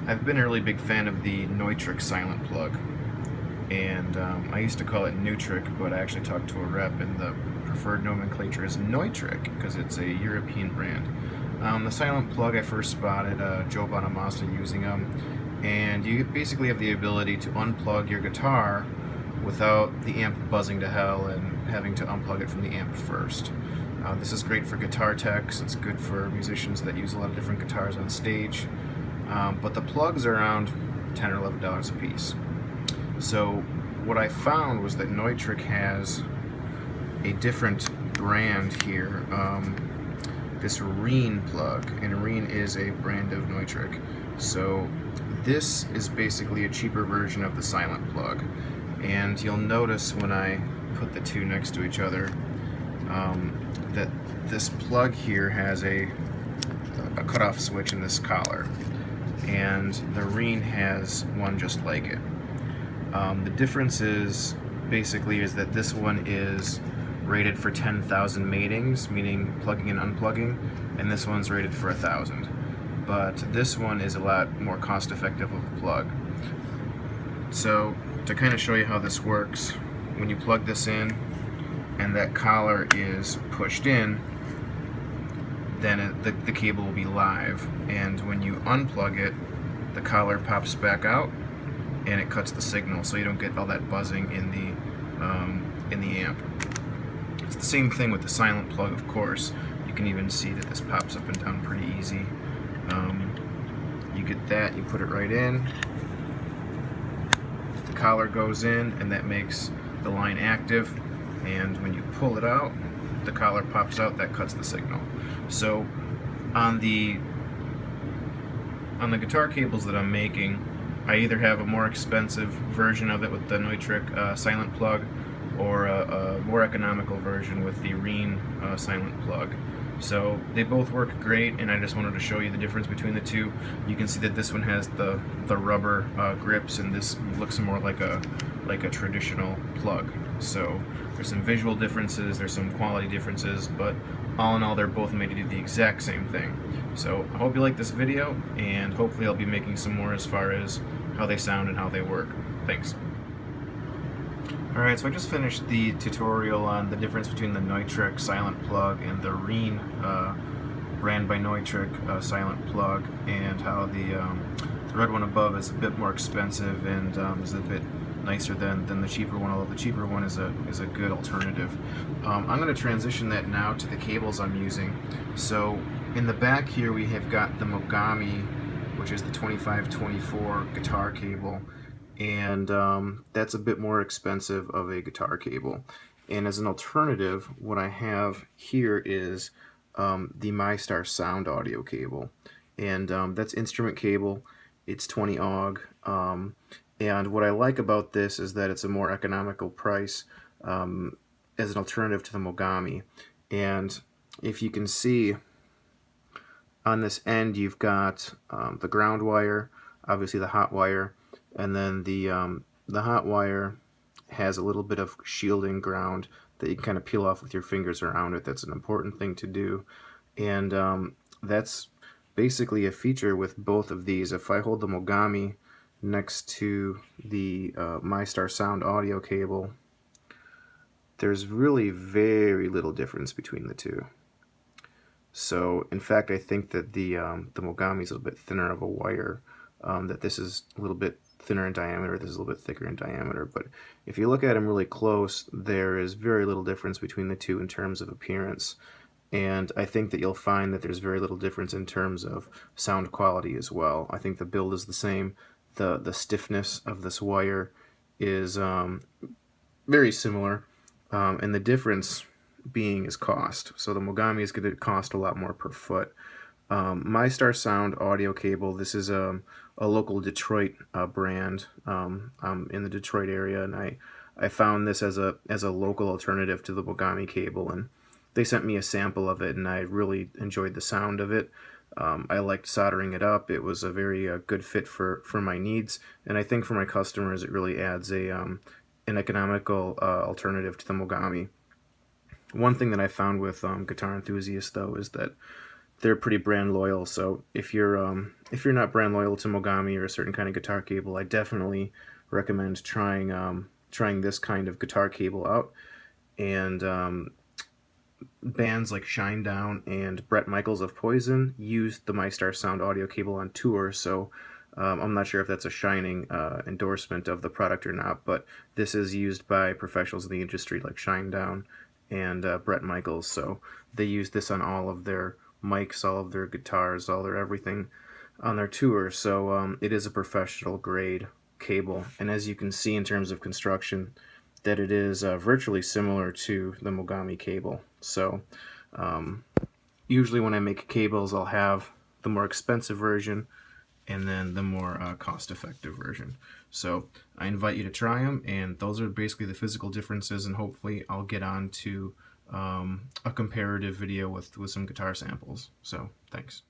I've been a really big fan of the Neutrik Silent plug, and I used to call it Neutrik, but I actually talked to a rep, and the preferred nomenclature is Neutrik because it's a European brand. The Silent plug I first spotted Joe Bonamassa using them, and you basically have the ability to unplug your guitar without the amp buzzing to hell and having to unplug it from the amp first. This is great for guitar techs. It's good for musicians that use a lot of different guitars on stage. But the plugs are around $10 or $11 a piece. So what I found was that Neutrik has a different brand here, this Rean plug, and Rean is a brand of Neutrik. So this is basically a cheaper version of the Silent plug, and you'll notice when I put the two next to each other that this plug here has a cutoff switch in this collar, and the Rean has one just like it. The difference is that this one is rated for 10,000 matings, meaning plugging and unplugging, and this one's rated for 1,000. But this one is a lot more cost-effective of a plug. So to kind of show you how this works, when you plug this in and that collar is pushed in, then the cable will be live, and when you unplug it, the collar pops back out and it cuts the signal, so you don't get all that buzzing in the amp. It's the same thing with the Silent plug, of course. You can even see that this pops up and down pretty easy. You get that, you put it right in, the collar goes in, and that makes the line active, and when you pull it out, the collar pops out, that cuts the signal. So on the guitar cables that I'm making, I either have a more expensive version of it with the Neutrik Silent plug, or a more economical version with the Rean Silent plug. So they both work great, and I just wanted to show you the difference between the two. You can see that this one has the rubber grips, and this looks more like a traditional plug. So there's some visual differences, there's some quality differences, but all in all, they're both made to do the exact same thing. So I hope you like this video, and hopefully I'll be making some more as far as how they sound and how they work. Thanks. Alright, so I just finished the tutorial on the difference between the Neutrik Silent plug and the Rean brand by Neutrik Silent plug, and how the red one above is a bit more expensive and is a bit nicer than the cheaper one, although the cheaper one is a good alternative. I'm going to transition that now to the cables I'm using. So in the back here we have got the Mogami, which is the 2524 guitar cable, and that's a bit more expensive of a guitar cable. And as an alternative, what I have here is the MYSTARSOUND audio cable, and that's instrument cable. It's 20 AUG, and what I like about this is that it's a more economical price as an alternative to the Mogami. And if you can see, on this end you've got the ground wire, obviously the hot wire, and then the hot wire has a little bit of shielding ground that you can kind of peel off with your fingers around it. That's an important thing to do, and that's basically a feature with both of these. If I hold the Mogami next to the MYSTARSOUND audio cable, there's really very little difference between the two. So in fact, I think that the Mogami is a little bit thinner of a wire, that this is a little bit thinner in diameter, this is a little bit thicker in diameter, but if you look at them really close, there is very little difference between the two in terms of appearance. And I think that you'll find that there's very little difference in terms of sound quality as well. I think the build is the same. The stiffness of this wire is very similar, and the difference being is cost. So the Mogami is going to cost a lot more per foot. MYSTARSOUND audio cable, this is a local Detroit brand. I'm in the Detroit area, and I found this as a local alternative to the Mogami cable, and they sent me a sample of it, and I really enjoyed the sound of it. I liked soldering it up. It was a very good fit for my needs, and I think for my customers it really adds an economical alternative to the Mogami. One thing that I found with guitar enthusiasts, though, is that they're pretty brand loyal. So if you're not brand loyal to Mogami or a certain kind of guitar cable, I definitely recommend trying this kind of guitar cable out. And bands like Shinedown and Bret Michaels of Poison used the MYSTARSOUND audio cable on tour, so I'm not sure if that's a shining endorsement of the product or not, but this is used by professionals in the industry like Shinedown and Bret Michaels, so they use this on all of their mics, all of their guitars, all their everything on their tour, so it is a professional grade cable, and as you can see in terms of construction, that it is virtually similar to the Mogami cable. So usually when I make cables, I'll have the more expensive version and then the more cost-effective version. So I invite you to try them, and those are basically the physical differences, and hopefully I'll get on to a comparative video with some guitar samples. So thanks.